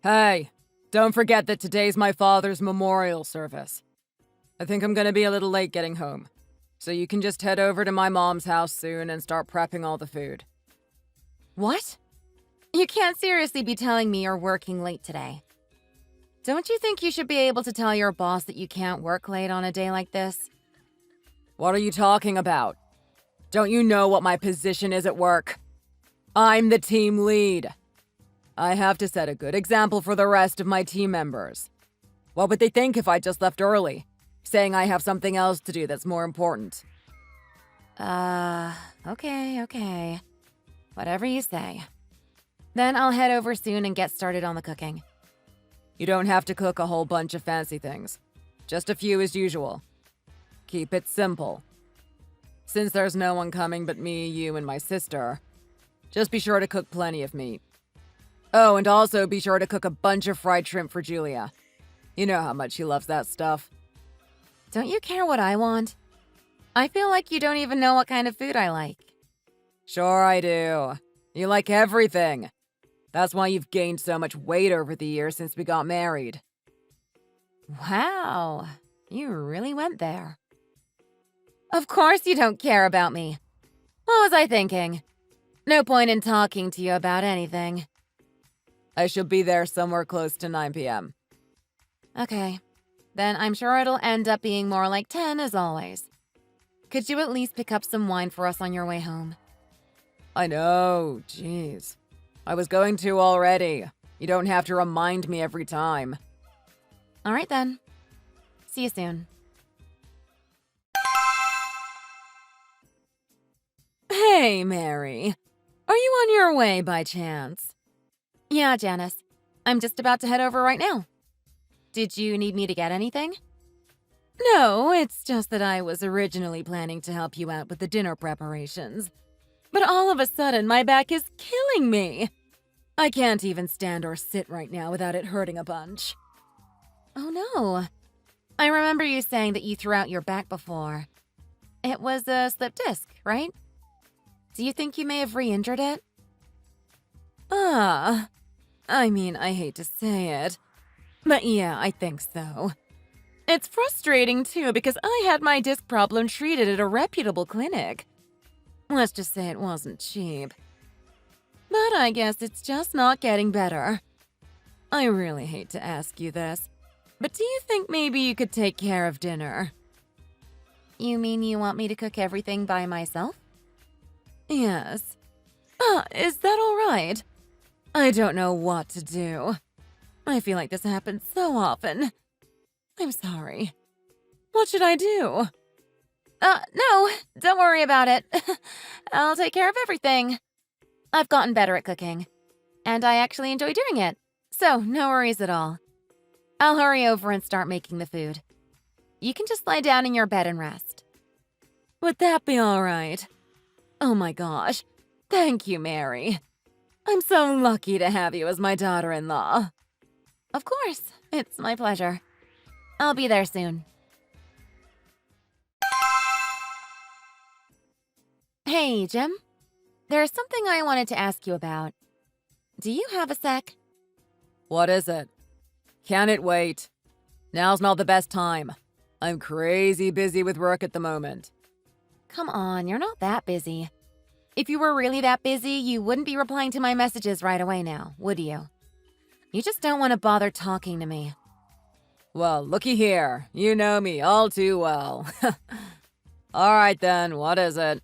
Hey, don't forget that today's my father's memorial service. I think I'm gonna be a little late getting home, so you can just head over to my mom's house soon and start prepping all the food. What? You can't seriously be telling me you're working late today. Don't you think you should be able to tell your boss that you can't work late on a day like this? What are you talking about? Don't you know what my position is at work? I'm the team lead. I have to set a good example for the rest of my team members. What would they think if I just left early, saying I have something else to do that's more important? Okay. Whatever you say. Then I'll head over soon and get started on the cooking. You don't have to cook a whole bunch of fancy things. Just a few as usual. Keep it simple. Since there's no one coming but me, you, and my sister, just be sure to cook plenty of meat. Oh, and also be sure to cook a bunch of fried shrimp for Julia. You know how much she loves that stuff. Don't you care what I want? I feel like you don't even know what kind of food I like. Sure I do. You like everything. That's why you've gained so much weight over the years since we got married. Wow, you really went there. Of course you don't care about me. What was I thinking? No point in talking to you about anything. I should be there somewhere close to 9 p.m. Okay, then I'm sure it'll end up being more like 10 as always. Could you at least pick up some wine for us on your way home? I know, jeez. I was going to already. You don't have to remind me every time. All right then. See you soon. Hey, Mary. Are you on your way by chance? Yeah, Janice. I'm just about to head over right now. Did you need me to get anything? No, it's just that I was originally planning to help you out with the dinner preparations. But all of a sudden, my back is killing me. I can't even stand or sit right now without it hurting a bunch. Oh no. I remember you saying that you threw out your back before. It was a slip disc, right? Do you think you may have re-injured it? I hate to say it, but yeah, I think so. It's frustrating too because I had my disc problem treated at a reputable clinic. Let's just say it wasn't cheap. But I guess it's just not getting better. I really hate to ask you this, but do you think maybe you could take care of dinner? You mean you want me to cook everything by myself? Yes. Is that all right? I don't know what to do. I feel like this happens so often. I'm sorry. What should I do? No, don't worry about it. I'll take care of everything. I've gotten better at cooking, and I actually enjoy doing it, so no worries at all. I'll hurry over and start making the food. You can just lie down in your bed and rest. Would that be all right? Oh my gosh. Thank you, Mary. I'm so lucky to have you as my daughter-in-law. Of course, it's my pleasure. I'll be there soon. Hey, Jim. There's something I wanted to ask you about. Do you have a sec? What is it? Can it wait? Now's not the best time. I'm crazy busy with work at the moment. Come on, you're not that busy. If you were really that busy, you wouldn't be replying to my messages right away now, would you? You just don't want to bother talking to me. Well, looky here. You know me all too well. All right then, what is it?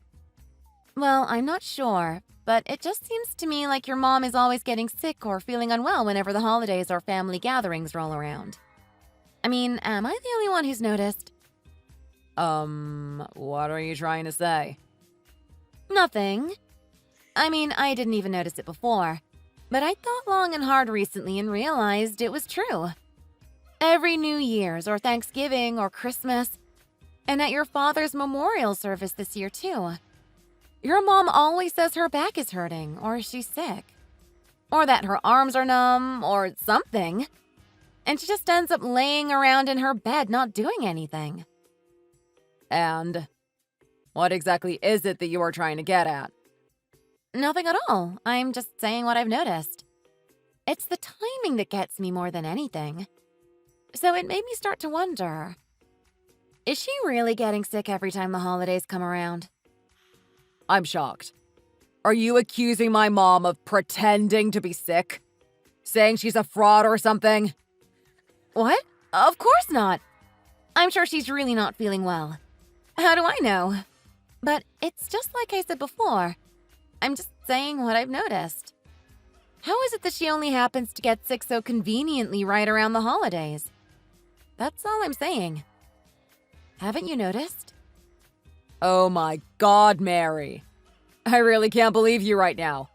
Well, I'm not sure, but it just seems to me like your mom is always getting sick or feeling unwell whenever the holidays or family gatherings roll around. I mean, am I the only one who's noticed? What are you trying to say? Nothing. I mean, I didn't even notice it before, but I thought long and hard recently and realized it was true. Every New Year's or Thanksgiving or Christmas, and at your father's memorial service this year too. Your mom always says her back is hurting, or she's sick, or that her arms are numb, or something. And she just ends up laying around in her bed not doing anything. And what exactly is it that you are trying to get at? Nothing at all. I'm just saying what I've noticed. It's the timing that gets me more than anything. So it made me start to wonder, is she really getting sick every time the holidays come around? I'm shocked. Are you accusing my mom of pretending to be sick? Saying she's a fraud or something? What? Of course not. I'm sure she's really not feeling well. How do I know? But it's just like I said before. I'm just saying what I've noticed. How is it that she only happens to get sick so conveniently right around the holidays? That's all I'm saying. Haven't you noticed? Oh my God, Mary. I really can't believe you right now.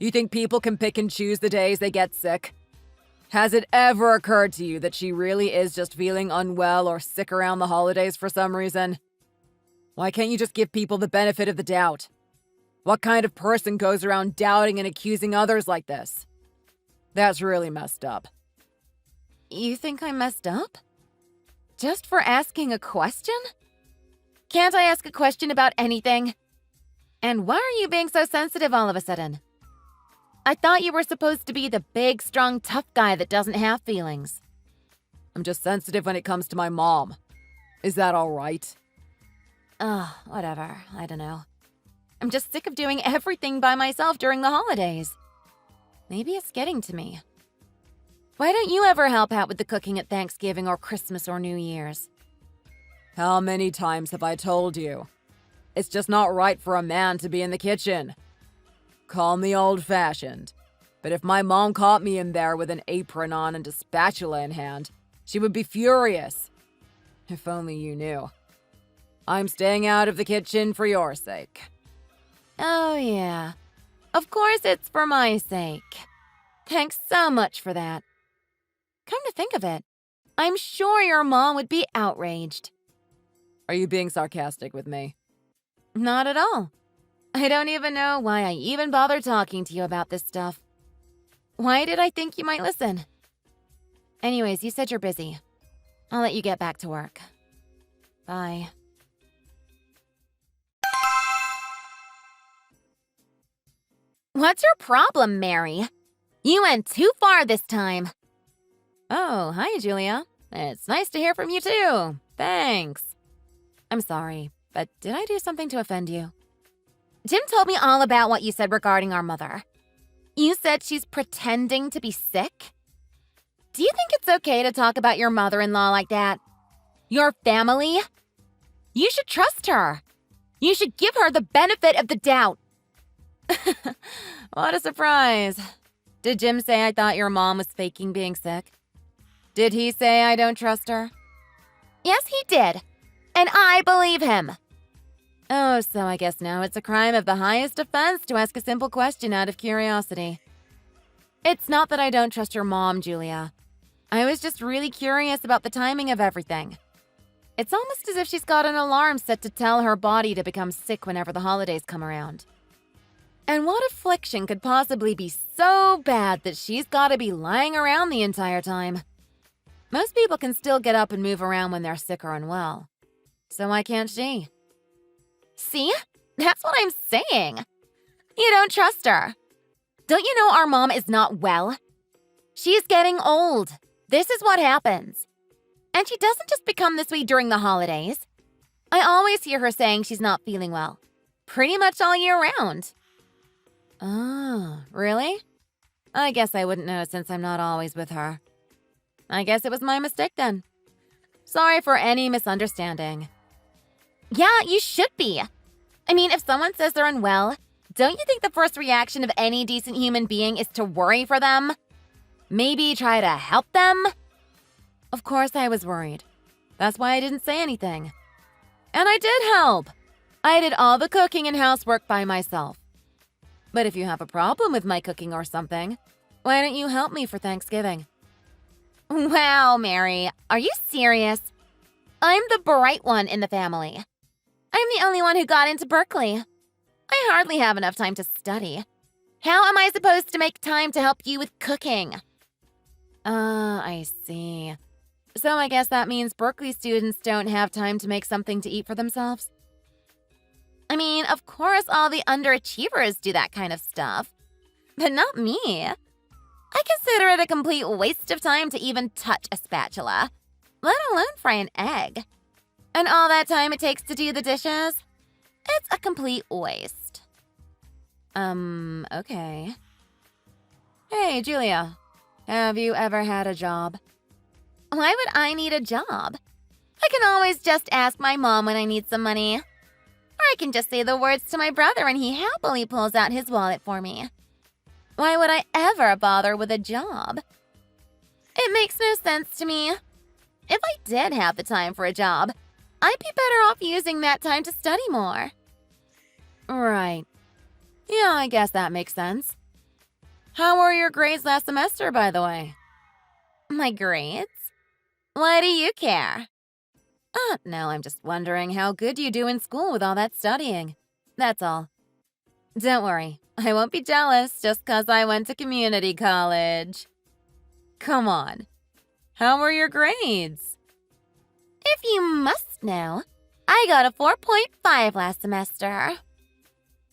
You think people can pick and choose the days they get sick? Has it ever occurred to you that she really is just feeling unwell or sick around the holidays for some reason? Why can't you just give people the benefit of the doubt? What kind of person goes around doubting and accusing others like this? That's really messed up. You think I'm messed up? Just for asking a question? Can't I ask a question about anything? And why are you being so sensitive all of a sudden? I thought you were supposed to be the big, strong, tough guy that doesn't have feelings. I'm just sensitive when it comes to my mom. Is that all right? Ugh, whatever. I don't know. I'm just sick of doing everything by myself during the holidays. Maybe it's getting to me. Why don't you ever help out with the cooking at Thanksgiving or Christmas or New Year's? How many times have I told you? It's just not right for a man to be in the kitchen. Call me old-fashioned, but if my mom caught me in there with an apron on and a spatula in hand, she would be furious. If only you knew. I'm staying out of the kitchen for your sake. Oh, yeah. Of course it's for my sake. Thanks so much for that. Come to think of it, I'm sure your mom would be outraged. Are you being sarcastic with me? Not at all. I don't even know why I even bother talking to you about this stuff. Why did I think you might listen? Anyways, you said you're busy. I'll let you get back to work. Bye. What's your problem, Mary? You went too far this time. Oh, hi, Julia. It's nice to hear from you, too. Thanks. I'm sorry, but did I do something to offend you? Jim told me all about what you said regarding our mother. You said she's pretending to be sick? Do you think it's okay to talk about your mother-in-law like that? Your family? You should trust her. You should give her the benefit of the doubt. What a surprise. Did Jim say I thought your mom was faking being sick? Did he say I don't trust her? Yes, he did. And I believe him. Oh, so I guess now it's a crime of the highest offense to ask a simple question out of curiosity. It's not that I don't trust your mom, Julia. I was just really curious about the timing of everything. It's almost as if she's got an alarm set to tell her body to become sick whenever the holidays come around. And what affliction could possibly be so bad that she's got to be lying around the entire time? Most people can still get up and move around when they're sick or unwell. So why can't she? See? That's what I'm saying. You don't trust her. Don't you know our mom is not well? She's getting old. This is what happens. And she doesn't just become this way during the holidays. I always hear her saying she's not feeling well. Pretty much all year round. Oh, really? I guess I wouldn't know since I'm not always with her. I guess it was my mistake then. Sorry for any misunderstanding. Yeah, you should be. I mean, if someone says they're unwell, don't you think the first reaction of any decent human being is to worry for them? Maybe try to help them? Of course I was worried. That's why I didn't say anything. And I did help. I did all the cooking and housework by myself. But if you have a problem with my cooking or something, why don't you help me for Thanksgiving? Wow, Mary, are you serious? I'm the bright one in the family. I'm the only one who got into Berkeley. I hardly have enough time to study. How am I supposed to make time to help you with cooking? I see. So I guess that means Berkeley students don't have time to make something to eat for themselves? I mean, of course all the underachievers do that kind of stuff. But not me. I consider it a complete waste of time to even touch a spatula, let alone fry an egg. And all that time it takes to do the dishes? It's a complete waste. Okay. Hey, Julia, have you ever had a job? Why would I need a job? I can always just ask my mom when I need some money. Or I can just say the words to my brother and he happily pulls out his wallet for me. Why would I ever bother with a job? It makes no sense to me. If I did have the time for a job, I'd be better off using that time to study more. Right. Yeah, I guess that makes sense. How were your grades last semester, by the way? My grades? Why do you care? No, I'm just wondering how good you do in school with all that studying. That's all. Don't worry, I won't be jealous just 'cause I went to community college. Come on. How were your grades? If you must know, I got a 4.5 last semester.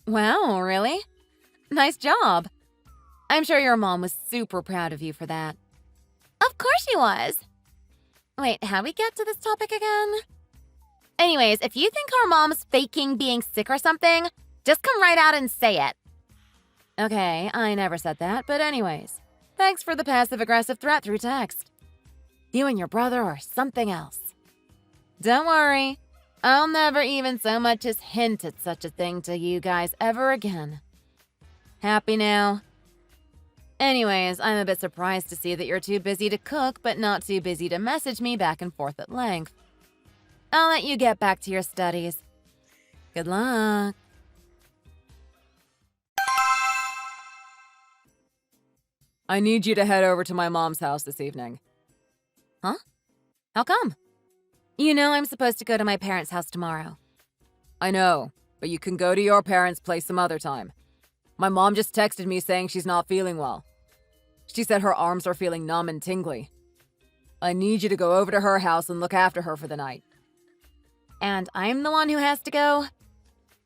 Wow, really? Nice job. I'm sure your mom was super proud of you for that. Of course she was. Wait, how'd we get to this topic again? Anyways, if you think our mom's faking being sick or something, just come right out and say it. Okay, I never said that, but anyways. Thanks for the passive-aggressive threat through text. You and your brother are something else. Don't worry. I'll never even so much as hint at such a thing to you guys ever again. Happy now? Anyways, I'm a bit surprised to see that you're too busy to cook, but not too busy to message me back and forth at length. I'll let you get back to your studies. Good luck. I need you to head over to my mom's house this evening. Huh? How come? You know I'm supposed to go to my parents' house tomorrow. I know, but you can go to your parents' place some other time. My mom just texted me saying she's not feeling well. She said her arms are feeling numb and tingly. I need you to go over to her house and look after her for the night. And I'm the one who has to go?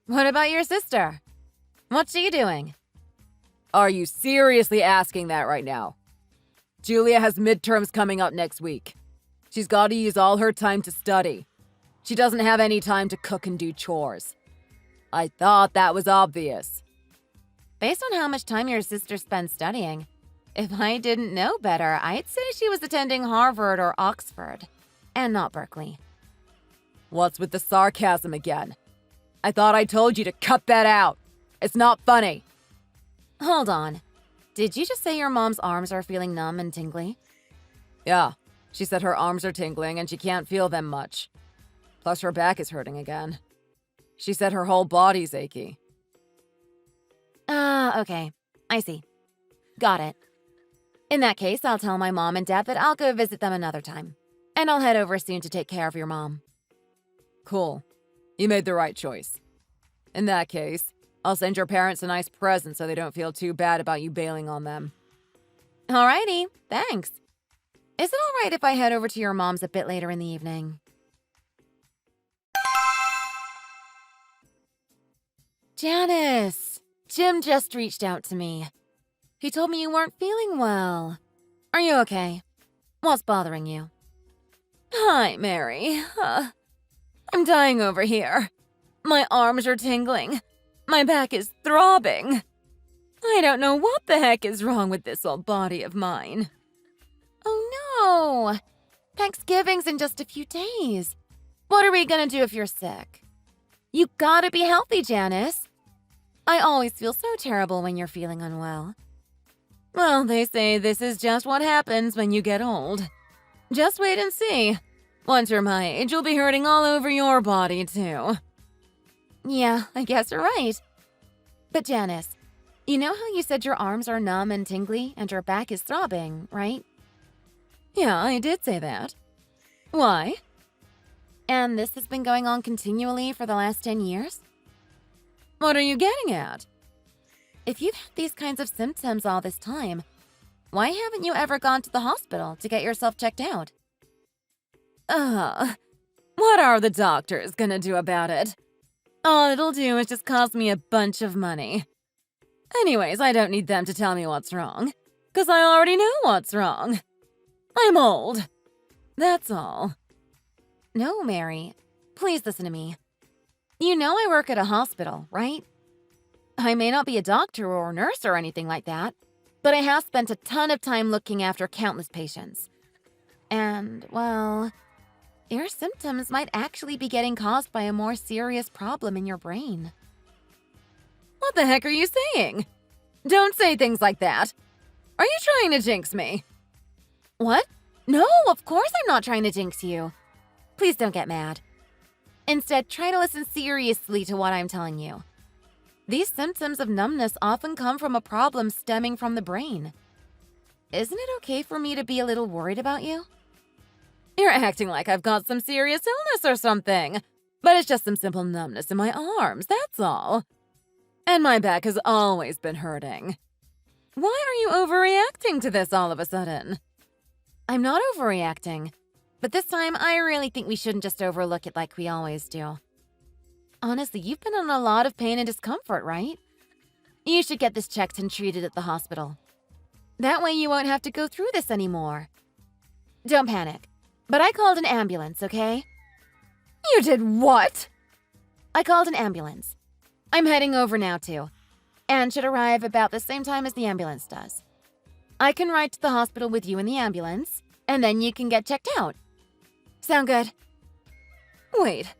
What about your sister? What's she doing? Are you seriously asking that right now? Julia has midterms coming up next week. She's got to use all her time to study. She doesn't have any time to cook and do chores. I thought that was obvious. Based on how much time your sister spends studying, if I didn't know better, I'd say she was attending Harvard or Oxford, and not Berkeley. What's with the sarcasm again? I thought I told you to cut that out. It's not funny. Hold on. Did you just say your mom's arms are feeling numb and tingly? Yeah. She said her arms are tingling and she can't feel them much. Plus her back is hurting again. She said her whole body's achy. Okay. I see. Got it. In that case, I'll tell my mom and dad that I'll go visit them another time. And I'll head over soon to take care of your mom. Cool. You made the right choice. In that case, I'll send your parents a nice present so they don't feel too bad about you bailing on them. Alrighty, thanks. Is it alright if I head over to your mom's a bit later in the evening? Janice! Jim just reached out to me. He told me you weren't feeling well. Are you okay? What's bothering you? Hi, Mary. I'm dying over here. My arms are tingling. My back is throbbing. I don't know what the heck is wrong with this old body of mine. Oh no! Thanksgiving's in just a few days. What are we gonna do if you're sick? You gotta be healthy, Janice. I always feel so terrible when you're feeling unwell. Well, they say this is just what happens when you get old. Just wait and see. Once you're my age, you'll be hurting all over your body, too. Yeah, I guess you're right. But Janice, you know how you said your arms are numb and tingly and your back is throbbing, right? Yeah, I did say that. Why? And this has been going on continually for the last 10 years? What are you getting at? If you've had these kinds of symptoms all this time, why haven't you ever gone to the hospital to get yourself checked out? What are the doctors gonna do about it? All it'll do is just cost me a bunch of money. Anyways, I don't need them to tell me what's wrong. 'Cause I already know what's wrong. I'm old. That's all. No, Mary. Please listen to me. You know I work at a hospital, right? I may not be a doctor or nurse or anything like that, but I have spent a ton of time looking after countless patients. And, well, your symptoms might actually be getting caused by a more serious problem in your brain. What the heck are you saying? Don't say things like that. Are you trying to jinx me? What? No, of course I'm not trying to jinx you. Please don't get mad. Instead, try to listen seriously to what I'm telling you. These symptoms of numbness often come from a problem stemming from the brain. Isn't it okay for me to be a little worried about you? You're acting like I've got some serious illness or something. But it's just some simple numbness in my arms, that's all. And my back has always been hurting. Why are you overreacting to this all of a sudden? I'm not overreacting. But this time, I really think we shouldn't just overlook it like we always do. Honestly, you've been in a lot of pain and discomfort, right? You should get this checked and treated at the hospital. That way you won't have to go through this anymore. Don't panic. But I called an ambulance, okay? You did what? I called an ambulance. I'm heading over now, too. And should arrive about the same time as the ambulance does. I can ride to the hospital with you in the ambulance, and then you can get checked out. Sound good? Wait.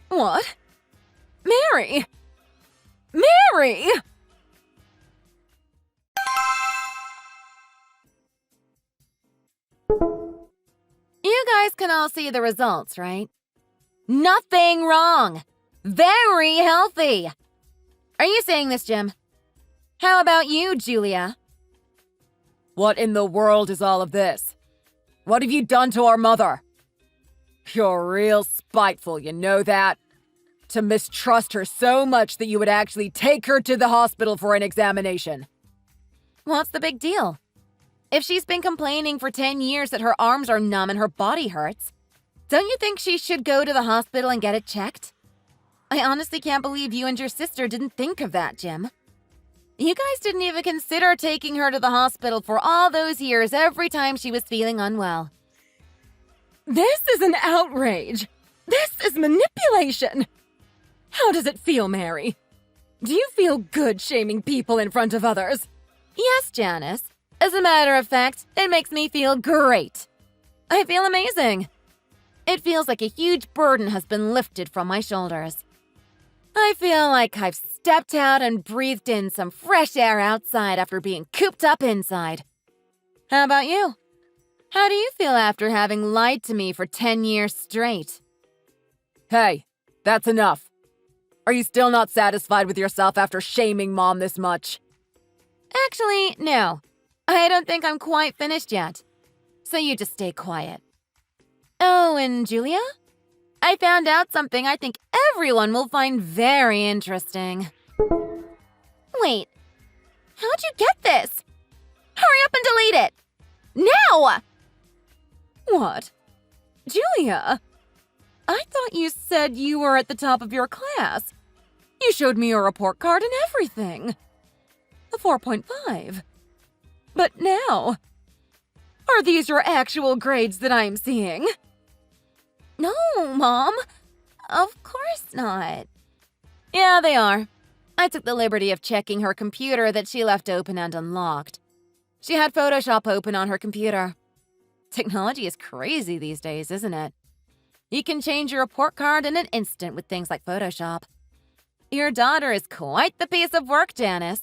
What? Mary! Mary! You guys can all see the results, right? Nothing wrong. Very healthy. Are you saying this, Jim? How about you, Julia? What in the world is all of this? What have you done to our mother? You're real spiteful, you know that? To mistrust her so much that you would actually take her to the hospital for an examination. What's the big deal? If she's been complaining for 10 years that her arms are numb and her body hurts, don't you think she should go to the hospital and get it checked? I honestly can't believe you and your sister didn't think of that, Jim. You guys didn't even consider taking her to the hospital for all those years every time she was feeling unwell. This is an outrage. This is manipulation. How does it feel, Mary? Do you feel good shaming people in front of others? Yes, Janice. As a matter of fact, it makes me feel great. I feel amazing. It feels like a huge burden has been lifted from my shoulders. I feel like I've stepped out and breathed in some fresh air outside after being cooped up inside. How about you? How do you feel after having lied to me for 10 years straight? Hey, that's enough. Are you still not satisfied with yourself after shaming Mom this much? Actually, no. I don't think I'm quite finished yet. So you just stay quiet. Oh, and Julia? I found out something I think everyone will find very interesting. Wait. How'd you get this? Hurry up and delete it! Now! What? Julia? I thought you said you were at the top of your class. You showed me your report card and everything. A 4.5. But now, are these your actual grades that I'm seeing? No, Mom. Of course not. Yeah, they are. I took the liberty of checking her computer that she left open and unlocked. She had Photoshop open on her computer. Technology is crazy these days, isn't it? You can change your report card in an instant with things like Photoshop. Your daughter is quite the piece of work, Janice.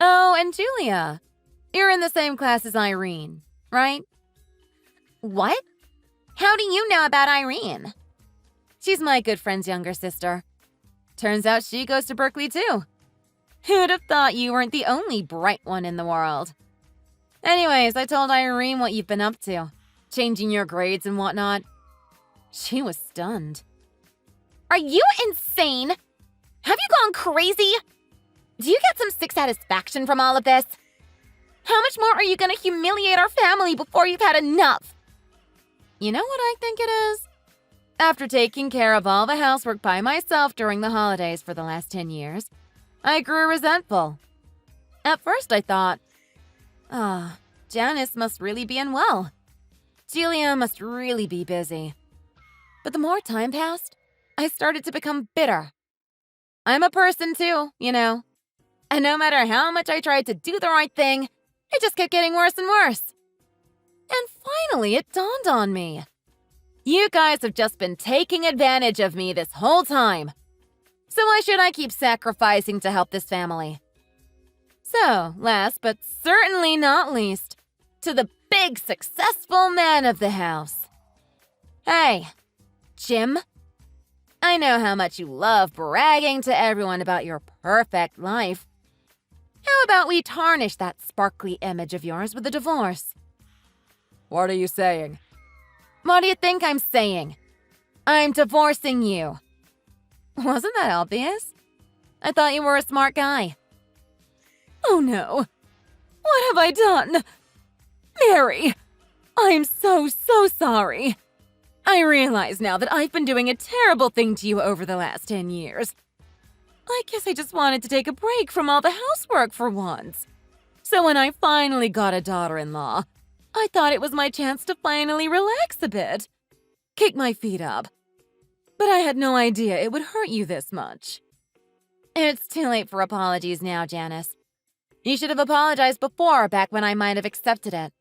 Oh, and Julia. You're in the same class as Irene, right? What? How do you know about Irene? She's my good friend's younger sister. Turns out she goes to Berkeley, too. Who'd have thought you weren't the only bright one in the world? Anyways, I told Irene what you've been up to, changing your grades and whatnot. She was stunned. Are you insane? Have you gone crazy? Do you get some sick satisfaction from all of this? How much more are you going to humiliate our family before you've had enough? You know what I think it is? After taking care of all the housework by myself during the holidays for the last 10 years, I grew resentful. At first I thought, Janice must really be unwell. Julia must really be busy. But the more time passed, I started to become bitter. I'm a person too, you know. And no matter how much I tried to do the right thing, it just kept getting worse and worse. And finally, it dawned on me. You guys have just been taking advantage of me this whole time. So why should I keep sacrificing to help this family? So, last but certainly not least, to the big successful man of the house. Hey, Jim. I know how much you love bragging to everyone about your perfect life. How about we tarnish that sparkly image of yours with a divorce? What are you saying? What do you think I'm saying? I'm divorcing you. Wasn't that obvious? I thought you were a smart guy. Oh no. What have I done? Mary, I'm so sorry. I realize now that I've been doing a terrible thing to you over the last 10 years. I guess I just wanted to take a break from all the housework for once. So when I finally got a daughter-in-law, I thought it was my chance to finally relax a bit. Kick my feet up. But I had no idea it would hurt you this much. It's too late for apologies now, Janice. You should have apologized before, back when I might have accepted it.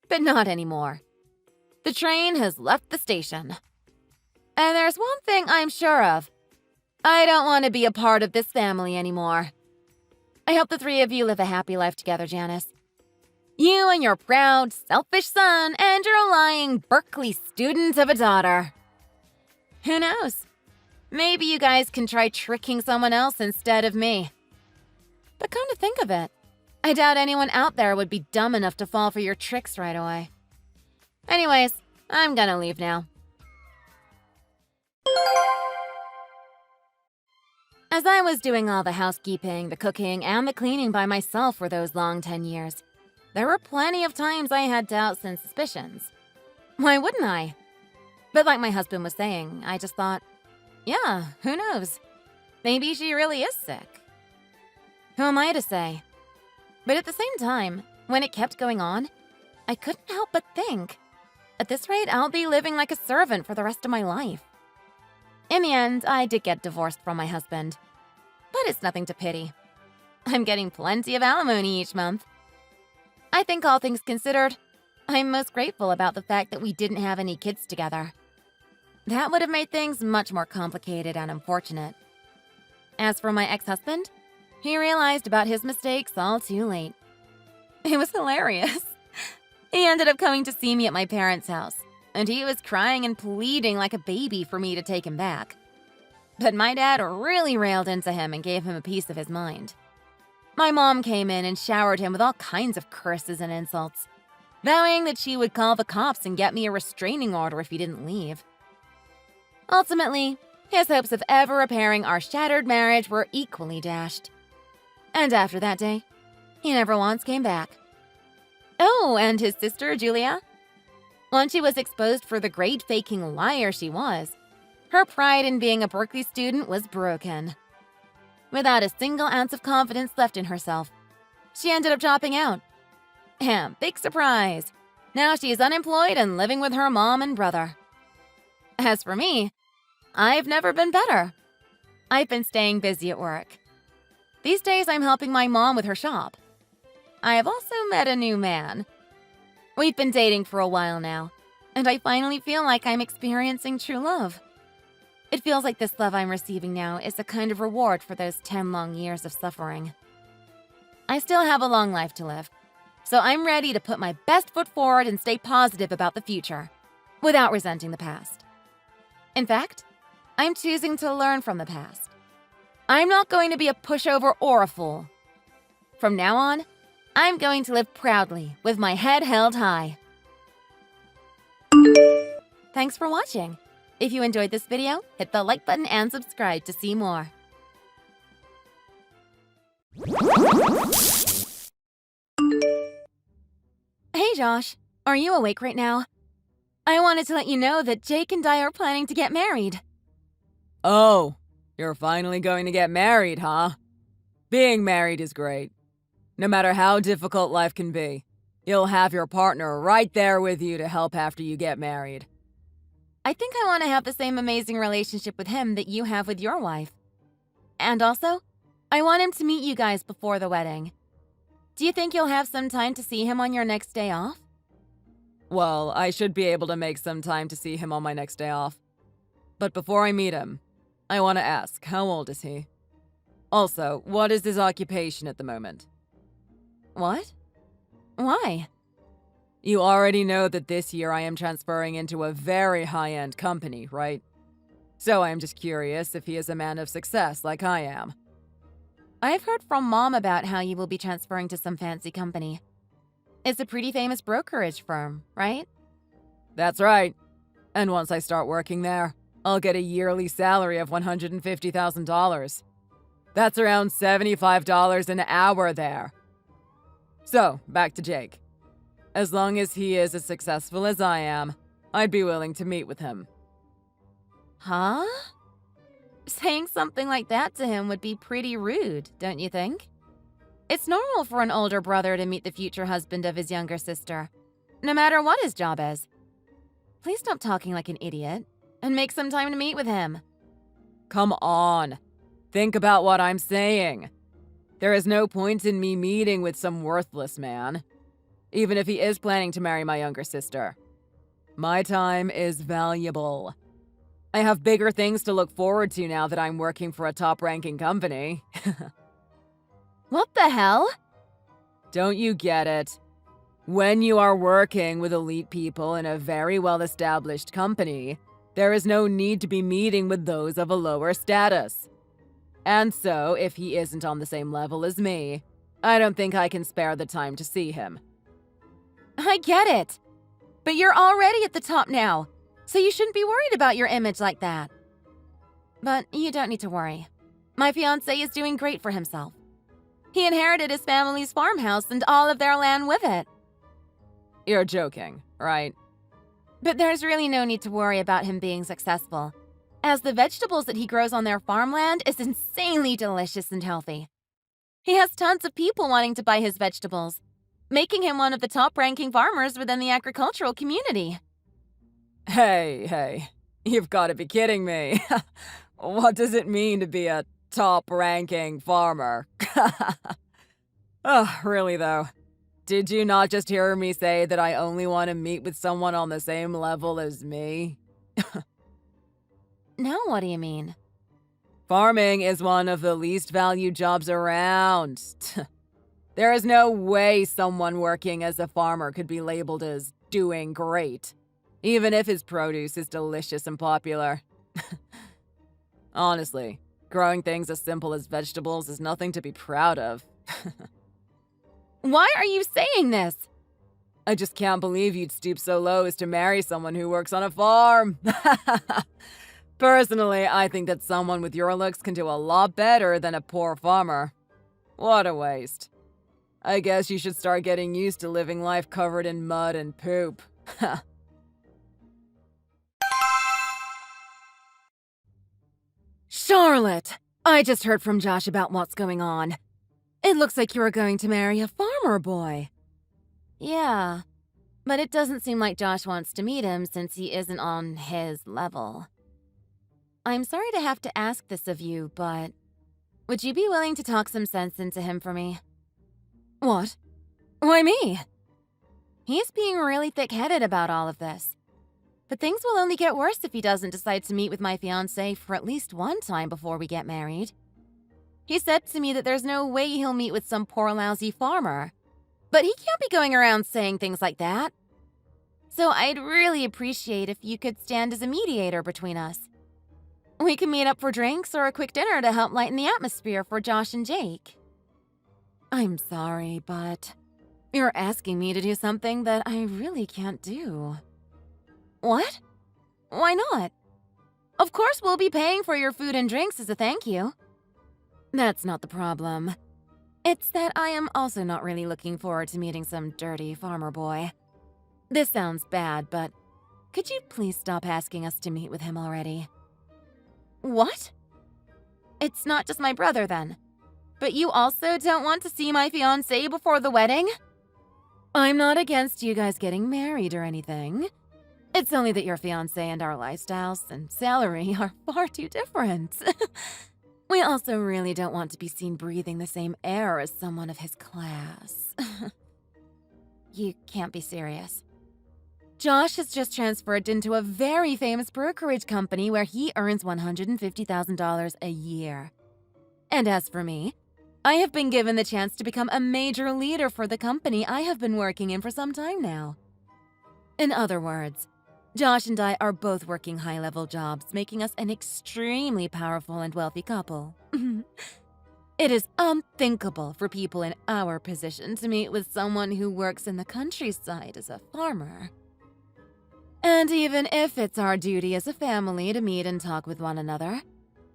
But not anymore. The train has left the station. And there's one thing I'm sure of. I don't want to be a part of this family anymore. I hope the three of you live a happy life together, Janice. You and your proud, selfish son and your lying Berkeley student of a daughter. Who knows? Maybe you guys can try tricking someone else instead of me. But come to think of it, I doubt anyone out there would be dumb enough to fall for your tricks right away. Anyways, I'm gonna leave now. As I was doing all the housekeeping, the cooking, and the cleaning by myself for those long 10 years, there were plenty of times I had doubts and suspicions. Why wouldn't I? But like my husband was saying, I just thought, yeah, who knows? Maybe she really is sick. Who am I to say? But at the same time, when it kept going on, I couldn't help but think, at this rate, I'll be living like a servant for the rest of my life. In the end, I did get divorced from my husband. But it's nothing to pity. I'm getting plenty of alimony each month. I think all things considered, I'm most grateful about the fact that we didn't have any kids together. That would have made things much more complicated and unfortunate. As for my ex-husband, he realized about his mistakes all too late. It was hilarious. He ended up coming to see me at my parents' house, and he was crying and pleading like a baby for me to take him back. But my dad really railed into him and gave him a piece of his mind. My mom came in and showered him with all kinds of curses and insults, vowing that she would call the cops and get me a restraining order if he didn't leave. Ultimately, his hopes of ever repairing our shattered marriage were equally dashed. And after that day, he never once came back. Oh, and his sister, Julia? Once she was exposed for the great faking liar she was, her pride in being a Berkeley student was broken. Without a single ounce of confidence left in herself, she ended up dropping out. And big surprise, now she's unemployed and living with her mom and brother. As for me, I've never been better. I've been staying busy at work. These days I'm helping my mom with her shop. I have also met a new man. We've been dating for a while now, and I finally feel like I'm experiencing true love. It feels like this love I'm receiving now is a kind of reward for those 10 long years of suffering. I still have a long life to live, so I'm ready to put my best foot forward and stay positive about the future, without resenting the past. In fact, I'm choosing to learn from the past. I'm not going to be a pushover or a fool. From now on, I'm going to live proudly with my head held high. Thanks for watching. If you enjoyed this video, hit the like button and subscribe to see more. Hey Josh, are you awake right now? I wanted to let you know that Jake and I are planning to get married. Oh, you're finally going to get married, huh? Being married is great. No matter how difficult life can be, you'll have your partner right there with you to help after you get married. I think I want to have the same amazing relationship with him that you have with your wife. And also, I want him to meet you guys before the wedding. Do you think you'll have some time to see him on your next day off? Well, I should be able to make some time to see him on my next day off. But before I meet him, I want to ask, how old is he? Also, what is his occupation at the moment? What? Why? You already know that this year I am transferring into a very high-end company, right? So I am just curious if he is a man of success like I am. I've heard from Mom about how you will be transferring to some fancy company. It's a pretty famous brokerage firm, right? That's right. And once I start working there, I'll get a yearly salary of $150,000. That's around $75 an hour there. So, back to Jake. As long as he is as successful as I am, I'd be willing to meet with him. Huh? Saying something like that to him would be pretty rude, don't you think? It's normal for an older brother to meet the future husband of his younger sister, no matter what his job is. Please stop talking like an idiot and make some time to meet with him. Come on. Think about what I'm saying. There is no point in me meeting with some worthless man, even if he is planning to marry my younger sister. My time is valuable. I have bigger things to look forward to now that I'm working for a top-ranking company. What the hell? Don't you get it? When you are working with elite people in a very well-established company, there is no need to be meeting with those of a lower status. And so, if he isn't on the same level as me, I don't think I can spare the time to see him. I get it. But you're already at the top now, so you shouldn't be worried about your image like that. But you don't need to worry. My fiancé is doing great for himself. He inherited his family's farmhouse and all of their land with it. You're joking, right? But there's really no need to worry about him being successful, as the vegetables that he grows on their farmland is insanely delicious and healthy. He has tons of people wanting to buy his vegetables, making him one of the top-ranking farmers within the agricultural community. Hey, you've got to be kidding me. What does it mean to be a top-ranking farmer? Oh, really though. Did you not just hear me say that I only want to meet with someone on the same level as me? Now what do you mean? Farming is one of the least valued jobs around. There is no way someone working as a farmer could be labeled as doing great, even if his produce is delicious and popular. Honestly, growing things as simple as vegetables is nothing to be proud of. Why are you saying this? I just can't believe you'd stoop so low as to marry someone who works on a farm. Personally, I think that someone with your looks can do a lot better than a poor farmer. What a waste. I guess you should start getting used to living life covered in mud and poop. Charlotte, I just heard from Josh about what's going on. It looks like you are going to marry a farmer boy. Yeah, but it doesn't seem like Josh wants to meet him since he isn't on his level. I'm sorry to have to ask this of you, but would you be willing to talk some sense into him for me? What? Why me? He's being really thick-headed about all of this. But things will only get worse if he doesn't decide to meet with my fiancé for at least one time before we get married. He said to me that there's no way he'll meet with some poor lousy farmer. But he can't be going around saying things like that. So I'd really appreciate if you could stand as a mediator between us. We can meet up for drinks or a quick dinner to help lighten the atmosphere for Josh and Jake. I'm sorry, but you're asking me to do something that I really can't do. What? Why not? Of course we'll be paying for your food and drinks as a thank you. That's not the problem. It's that I am also not really looking forward to meeting some dirty farmer boy. This sounds bad, but could you please stop asking us to meet with him already? What? It's not just my brother, then. But you also don't want to see my fiancé before the wedding? I'm not against you guys getting married or anything. It's only that your fiancé and our lifestyles and salary are far too different. We also really don't want to be seen breathing the same air as someone of his class. You can't be serious. Josh has just transferred into a very famous brokerage company where he earns $150,000 a year. And as for me, I have been given the chance to become a major leader for the company I have been working in for some time now. In other words, Josh and I are both working high-level jobs, making us an extremely powerful and wealthy couple. It is unthinkable for people in our position to meet with someone who works in the countryside as a farmer. And even if it's our duty as a family to meet and talk with one another,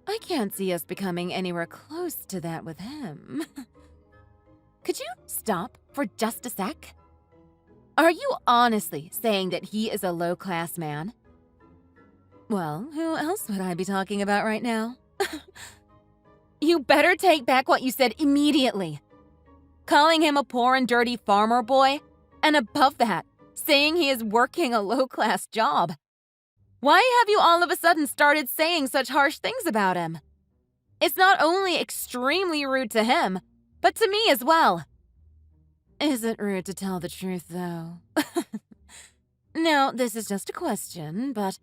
I can't see us becoming anywhere close to that with him. Could you stop for just a sec? Are you honestly saying that he is a low-class man? Well, who else would I be talking about right now? You better take back what you said immediately. Calling him a poor and dirty farmer boy, and above that, saying he is working a low-class job. Why have you all of a sudden started saying such harsh things about him? It's not only extremely rude to him, but to me as well. Is it rude to tell the truth, though? No, this is just a question, but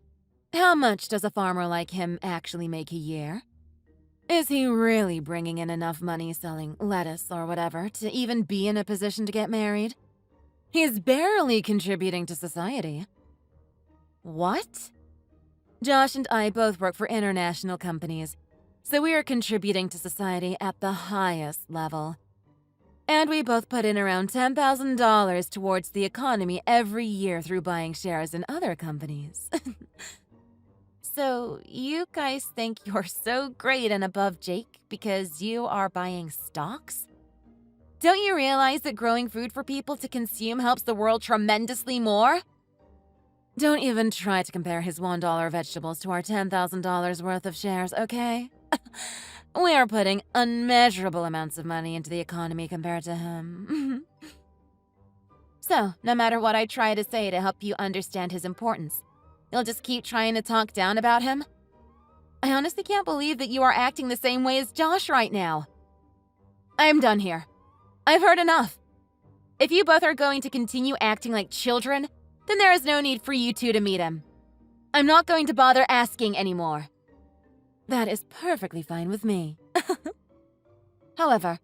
how much does a farmer like him actually make a year? Is he really bringing in enough money selling lettuce or whatever to even be in a position to get married? He's barely contributing to society. What? Josh and I both work for international companies, so we are contributing to society at the highest level. And we both put in around $10,000 towards the economy every year through buying shares in other companies. So you guys think you're so great and above Jake because you are buying stocks? Don't you realize that growing food for people to consume helps the world tremendously more? Don't even try to compare his $1 vegetables to our $10,000 worth of shares, okay? We are putting unmeasurable amounts of money into the economy compared to him. So, no matter what I try to say to help you understand his importance, you'll just keep trying to talk down about him? I honestly can't believe that you are acting the same way as Josh right now. I'm done here. I've heard enough. If you both are going to continue acting like children, then there is no need for you two to meet him. I'm not going to bother asking anymore. That is perfectly fine with me. However,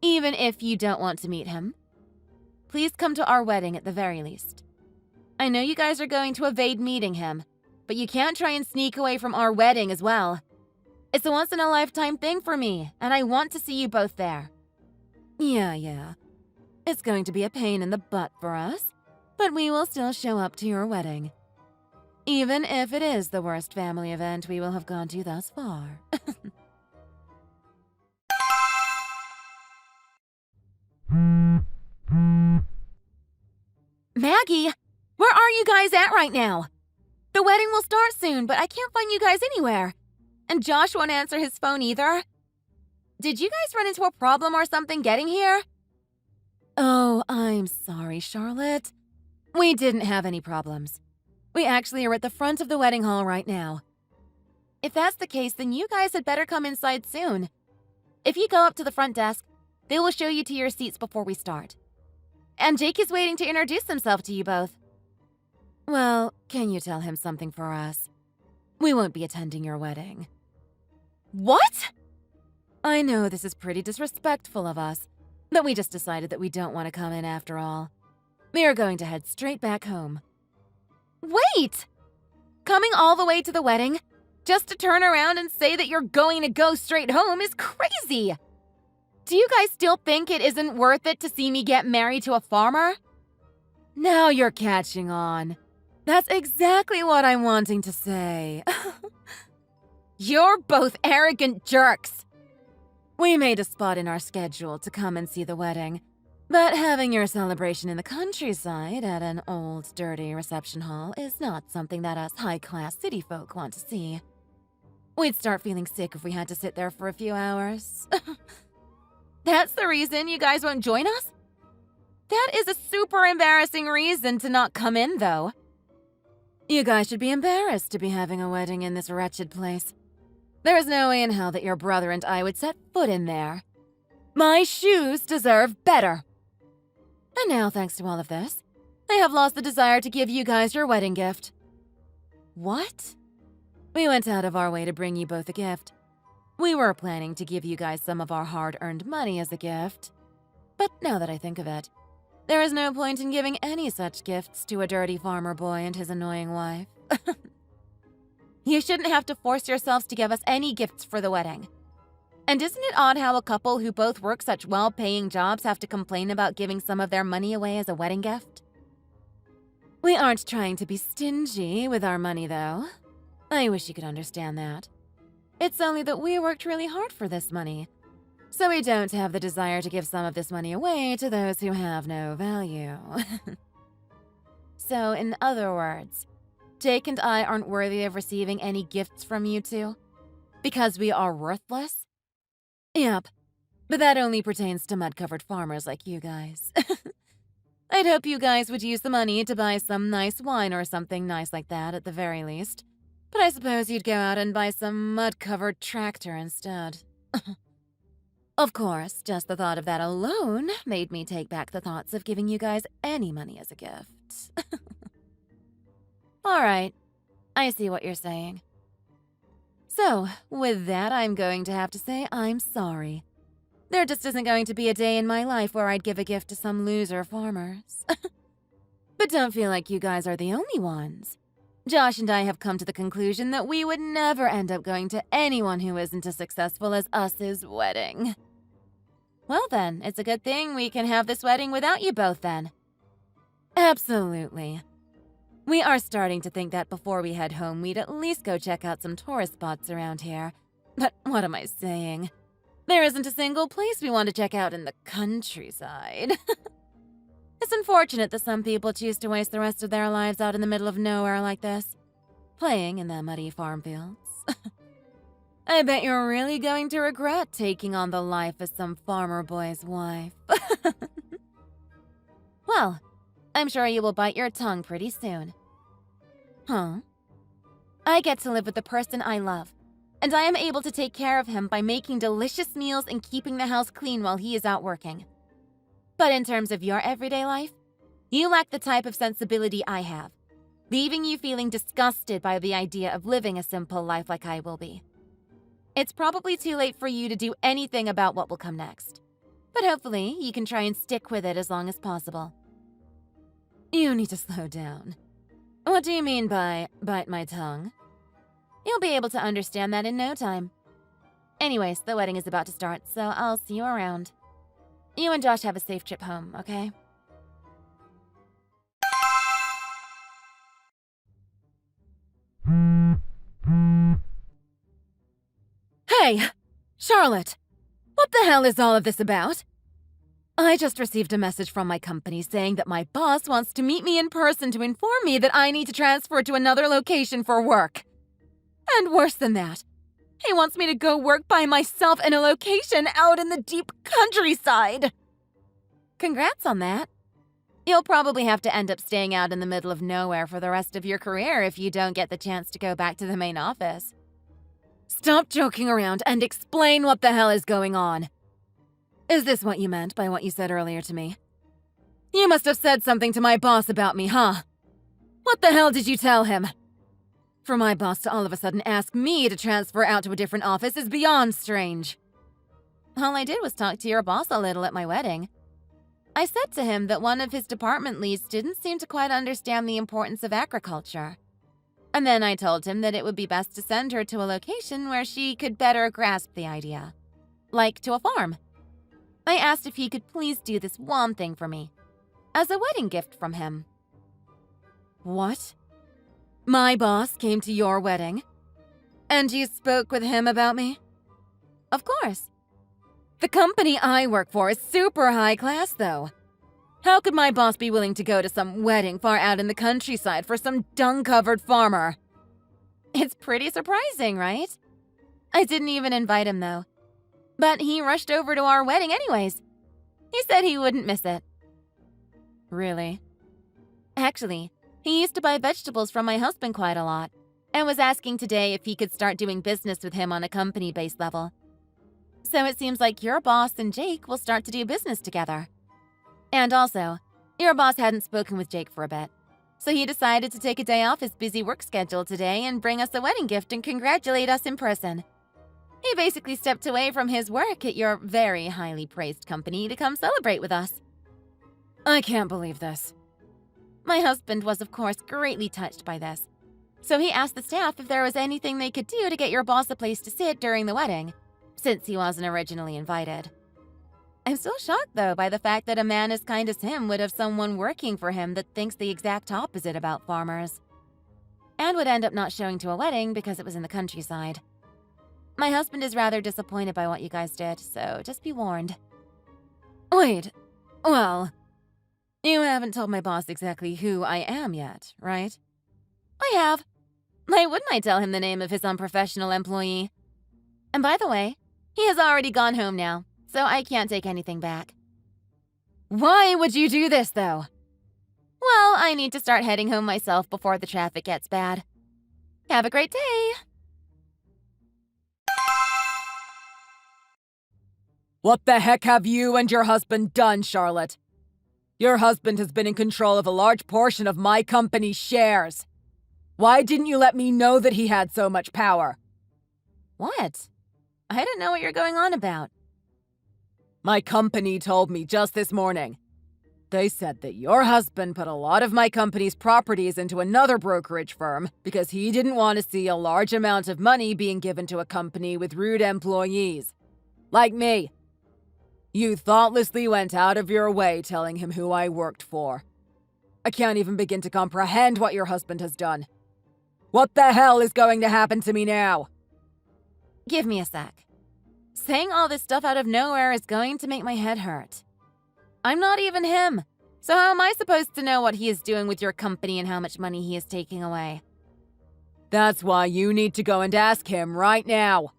even if you don't want to meet him, please come to our wedding at the very least. I know you guys are going to evade meeting him, but you can't try and sneak away from our wedding as well. It's a once-in-a-lifetime thing for me, and I want to see you both there. Yeah. It's going to be a pain in the butt for us, but we will still show up to your wedding. Even if it is the worst family event we will have gone to thus far. Maggie, where are you guys at right now? The wedding will start soon, but I can't find you guys anywhere. And Josh won't answer his phone either. Did you guys run into a problem or something getting here? Oh, I'm sorry, Charlotte. We didn't have any problems. We actually are at the front of the wedding hall right now. If that's the case, then you guys had better come inside soon. If you go up to the front desk, they will show you to your seats before we start. And Jake is waiting to introduce himself to you both. Well, can you tell him something for us? We won't be attending your wedding. What? I know this is pretty disrespectful of us, but we just decided that we don't want to come in after all. We are going to head straight back home. Wait! Coming all the way to the wedding, just to turn around and say that you're going to go straight home is crazy! Do you guys still think it isn't worth it to see me get married to a farmer? Now you're catching on. That's exactly what I'm wanting to say. You're both arrogant jerks! We made a spot in our schedule to come and see the wedding, but having your celebration in the countryside at an old, dirty reception hall is not something that us high-class city folk want to see. We'd start feeling sick if we had to sit there for a few hours. That's the reason you guys won't join us? That is a super embarrassing reason to not come in, though. You guys should be embarrassed to be having a wedding in this wretched place. There is no way in hell that your brother and I would set foot in there. My shoes deserve better. And now, thanks to all of this, I have lost the desire to give you guys your wedding gift. What? We went out of our way to bring you both a gift. We were planning to give you guys some of our hard-earned money as a gift. But now that I think of it, there is no point in giving any such gifts to a dirty farmer boy and his annoying wife. You shouldn't have to force yourselves to give us any gifts for the wedding. And isn't it odd how a couple who both work such well-paying jobs have to complain about giving some of their money away as a wedding gift? We aren't trying to be stingy with our money, though. I wish you could understand that. It's only that we worked really hard for this money, so we don't have the desire to give some of this money away to those who have no value. So, in other words, Jake and I aren't worthy of receiving any gifts from you two? Because we are worthless? Yep, but that only pertains to mud-covered farmers like you guys. I'd hope you guys would use the money to buy some nice wine or something nice like that at the very least. But I suppose you'd go out and buy some mud-covered tractor instead. Of course, just the thought of that alone made me take back the thoughts of giving you guys any money as a gift. All right, I see what you're saying. So, with that, I'm going to have to say I'm sorry. There just isn't going to be a day in my life where I'd give a gift to some loser farmers. But don't feel like you guys are the only ones. Josh and I have come to the conclusion that we would never end up going to anyone who isn't as successful as us's wedding. Well then, it's a good thing we can have this wedding without you both then. Absolutely. We are starting to think that before we head home, we'd at least go check out some tourist spots around here. But what am I saying? There isn't a single place we want to check out in the countryside. It's unfortunate that some people choose to waste the rest of their lives out in the middle of nowhere like this, playing in the muddy farm fields. I bet you're really going to regret taking on the life of some farmer boy's wife. Well, I'm sure you will bite your tongue pretty soon. Huh? I get to live with the person I love, and I am able to take care of him by making delicious meals and keeping the house clean while he is out working. But in terms of your everyday life, you lack the type of sensibility I have, leaving you feeling disgusted by the idea of living a simple life like I will be. It's probably too late for you to do anything about what will come next, but hopefully you can try and stick with it as long as possible. You need to slow down. What do you mean by bite my tongue? You'll be able to understand that in no time. Anyways, the wedding is about to start, so I'll see you around. You and Josh have a safe trip home, okay? Hey! Charlotte! What the hell is all of this about? I just received a message from my company saying that my boss wants to meet me in person to inform me that I need to transfer to another location for work. And worse than that, he wants me to go work by myself in a location out in the deep countryside. Congrats on that. You'll probably have to end up staying out in the middle of nowhere for the rest of your career if you don't get the chance to go back to the main office. Stop joking around and explain what the hell is going on. Is this what you meant by what you said earlier to me? You must have said something to my boss about me, huh? What the hell did you tell him? For my boss to all of a sudden ask me to transfer out to a different office is beyond strange. All I did was talk to your boss a little at my wedding. I said to him that one of his department leads didn't seem to quite understand the importance of agriculture. And then I told him that it would be best to send her to a location where she could better grasp the idea. Like to a farm. I asked if he could please do this one thing for me, as a wedding gift from him. What? My boss came to your wedding? And you spoke with him about me? Of course. The company I work for is super high class, though. How could my boss be willing to go to some wedding far out in the countryside for some dung-covered farmer? It's pretty surprising, right? I didn't even invite him, though. But he rushed over to our wedding anyways. He said he wouldn't miss it. Really? Actually, he used to buy vegetables from my husband quite a lot, and was asking today if he could start doing business with him on a company-based level. So it seems like your boss and Jake will start to do business together. And also, your boss hadn't spoken with Jake for a bit, so he decided to take a day off his busy work schedule today and bring us a wedding gift and congratulate us in person. He basically stepped away from his work at your very highly praised company to come celebrate with us. I can't believe this. My husband was, of course, greatly touched by this, so he asked the staff if there was anything they could do to get your boss a place to sit during the wedding, since he wasn't originally invited. I'm still shocked, though, by the fact that a man as kind as him would have someone working for him that thinks the exact opposite about farmers, and would end up not showing to a wedding because it was in the countryside. My husband is rather disappointed by what you guys did, so just be warned. Wait, well, you haven't told my boss exactly who I am yet, right? I have. Why wouldn't I tell him the name of his unprofessional employee? And by the way, he has already gone home now, so I can't take anything back. Why would you do this, though? Well, I need to start heading home myself before the traffic gets bad. Have a great day! What the heck have you and your husband done, Charlotte? Your husband has been in control of a large portion of my company's shares. Why didn't you let me know that he had so much power? What? I didn't know what you're going on about. My company told me just this morning. They said that your husband put a lot of my company's properties into another brokerage firm because he didn't want to see a large amount of money being given to a company with rude employees. Like me. You thoughtlessly went out of your way telling him who I worked for. I can't even begin to comprehend what your husband has done. What the hell is going to happen to me now? Give me a sec. Saying all this stuff out of nowhere is going to make my head hurt. I'm not even him, so how am I supposed to know what he is doing with your company and how much money he is taking away? That's why you need to go and ask him right now.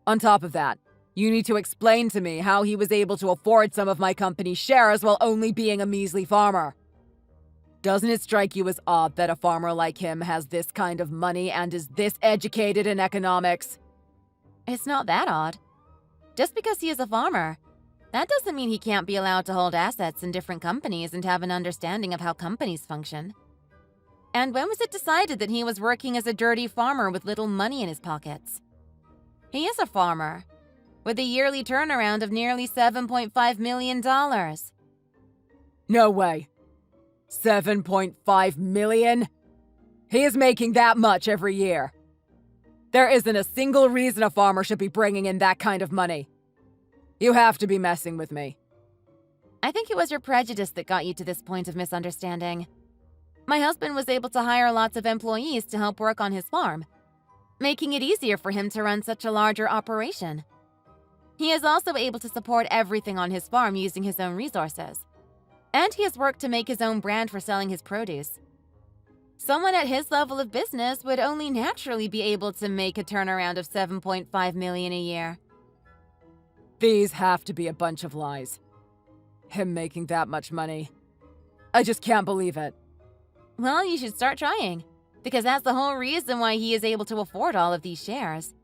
On top of that, you need to explain to me how he was able to afford some of my company's shares while only being a measly farmer. Doesn't it strike you as odd that a farmer like him has this kind of money and is this educated in economics? It's not that odd. Just because he is a farmer, that doesn't mean he can't be allowed to hold assets in different companies and have an understanding of how companies function. And when was it decided that he was working as a dirty farmer with little money in his pockets? He is a farmer, with a yearly turnaround of nearly $7.5 million. No way. 7.5 million? He is making that much every year. There isn't a single reason a farmer should be bringing in that kind of money. You have to be messing with me. I think it was your prejudice that got you to this point of misunderstanding. My husband was able to hire lots of employees to help work on his farm, making it easier for him to run such a larger operation. He is also able to support everything on his farm using his own resources. And he has worked to make his own brand for selling his produce. Someone at his level of business would only naturally be able to make a turnaround of $7.5 million a year. These have to be a bunch of lies. Him making that much money. I just can't believe it. Well, you should start trying, because that's the whole reason why he is able to afford all of these shares.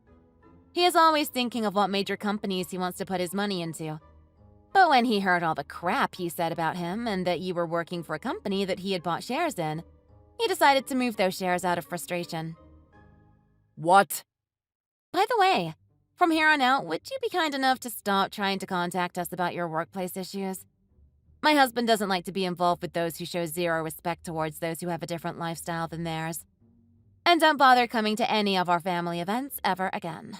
He is always thinking of what major companies he wants to put his money into. But when he heard all the crap you said about him and that you were working for a company that he had bought shares in, he decided to move those shares out of frustration. What? By the way, from here on out, would you be kind enough to stop trying to contact us about your workplace issues? My husband doesn't like to be involved with those who show zero respect towards those who have a different lifestyle than theirs. And don't bother coming to any of our family events ever again.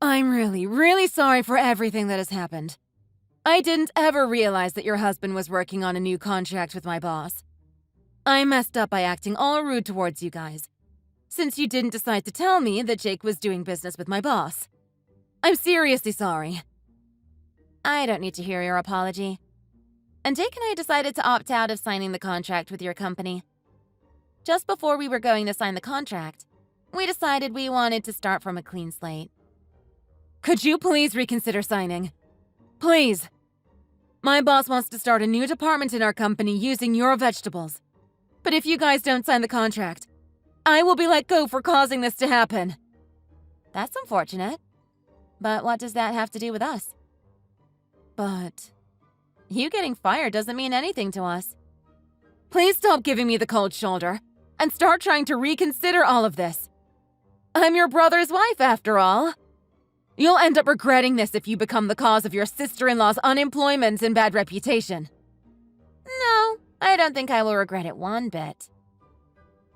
I'm really, really sorry for everything that has happened. I didn't ever realize that your husband was working on a new contract with my boss. I messed up by acting all rude towards you guys, since you didn't decide to tell me that Jake was doing business with my boss. I'm seriously sorry. I don't need to hear your apology. And Jake and I decided to opt out of signing the contract with your company. Just before we were going to sign the contract, we decided we wanted to start from a clean slate. Could you please reconsider signing? Please. My boss wants to start a new department in our company using your vegetables. But if you guys don't sign the contract, I will be let go for causing this to happen. That's unfortunate. But what does that have to do with us? But you getting fired doesn't mean anything to us. Please stop giving me the cold shoulder and start trying to reconsider all of this. I'm your brother's wife, after all. You'll end up regretting this if you become the cause of your sister-in-law's unemployment and bad reputation. No, I don't think I will regret it one bit.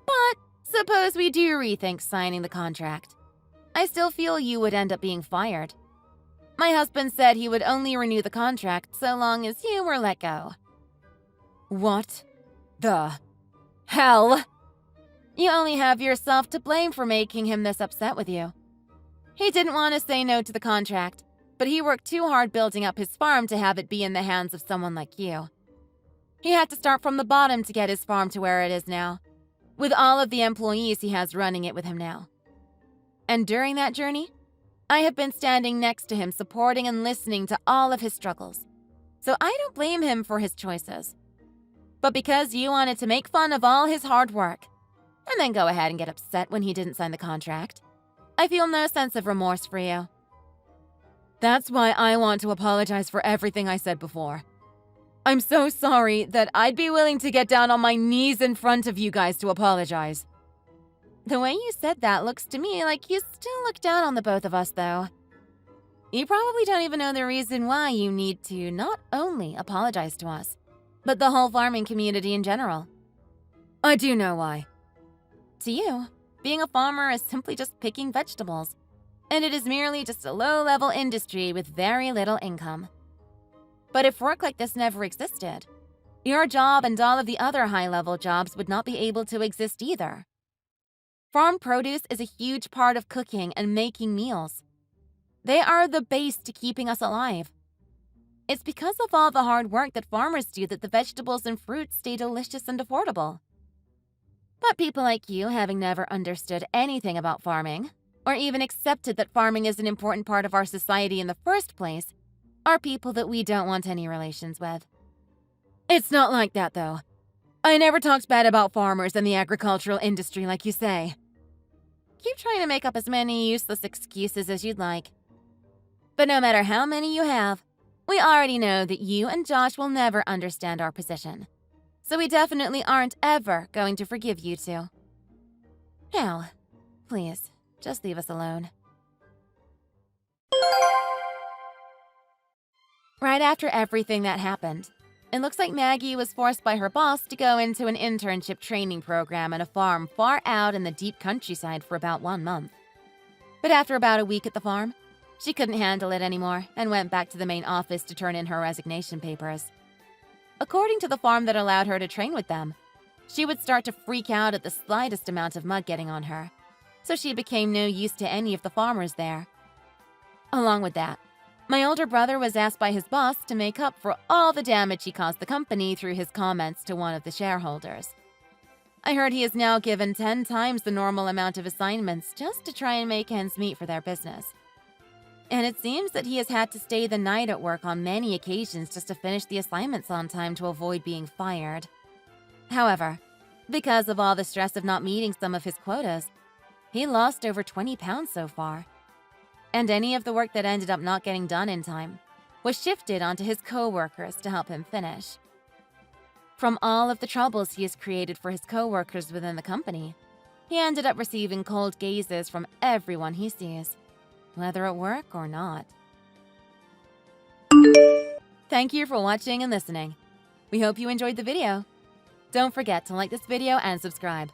But suppose we do rethink signing the contract. I still feel you would end up being fired. My husband said he would only renew the contract so long as you were let go. What the hell? You only have yourself to blame for making him this upset with you. He didn't want to say no to the contract, but he worked too hard building up his farm to have it be in the hands of someone like you. He had to start from the bottom to get his farm to where it is now, with all of the employees he has running it with him now. And during that journey, I have been standing next to him, supporting and listening to all of his struggles. So I don't blame him for his choices. But because you wanted to make fun of all his hard work, and then go ahead and get upset when he didn't sign the contract, I feel no sense of remorse for you. That's why I want to apologize for everything I said before. I'm so sorry that I'd be willing to get down on my knees in front of you guys to apologize. The way you said that looks to me like you still look down on the both of us, though. You probably don't even know the reason why you need to not only apologize to us, but the whole farming community in general. I do know why. To you, being a farmer is simply just picking vegetables, and it is merely just a low-level industry with very little income. But if work like this never existed, your job and all of the other high-level jobs would not be able to exist either. Farm produce is a huge part of cooking and making meals. They are the base to keeping us alive. It's because of all the hard work that farmers do that the vegetables and fruits stay delicious and affordable. But people like you, having never understood anything about farming, or even accepted that farming is an important part of our society in the first place, are people that we don't want any relations with. It's not like that, though. I never talked bad about farmers and the agricultural industry like you say. Keep trying to make up as many useless excuses as you'd like. But no matter how many you have, we already know that you and Josh will never understand our position. So we definitely aren't ever going to forgive you two. Now, please, just leave us alone. Right after everything that happened, it looks like Maggie was forced by her boss to go into an internship training program at a farm far out in the deep countryside for about 1 month. But after about a week at the farm, she couldn't handle it anymore and went back to the main office to turn in her resignation papers. According to the farm that allowed her to train with them, she would start to freak out at the slightest amount of mud getting on her, so she became no use to any of the farmers there. Along with that, my older brother was asked by his boss to make up for all the damage he caused the company through his comments to one of the shareholders. I heard he is now given 10 times the normal amount of assignments just to try and make ends meet for their business. And it seems that he has had to stay the night at work on many occasions just to finish the assignments on time to avoid being fired. However, because of all the stress of not meeting some of his quotas, he lost over 20 pounds so far. And any of the work that ended up not getting done in time was shifted onto his co-workers to help him finish. From all of the troubles he has created for his co-workers within the company, he ended up receiving cold gazes from everyone he sees, whether at work or not. Thank you for watching and listening. We hope you enjoyed the video. Don't forget to like this video and subscribe.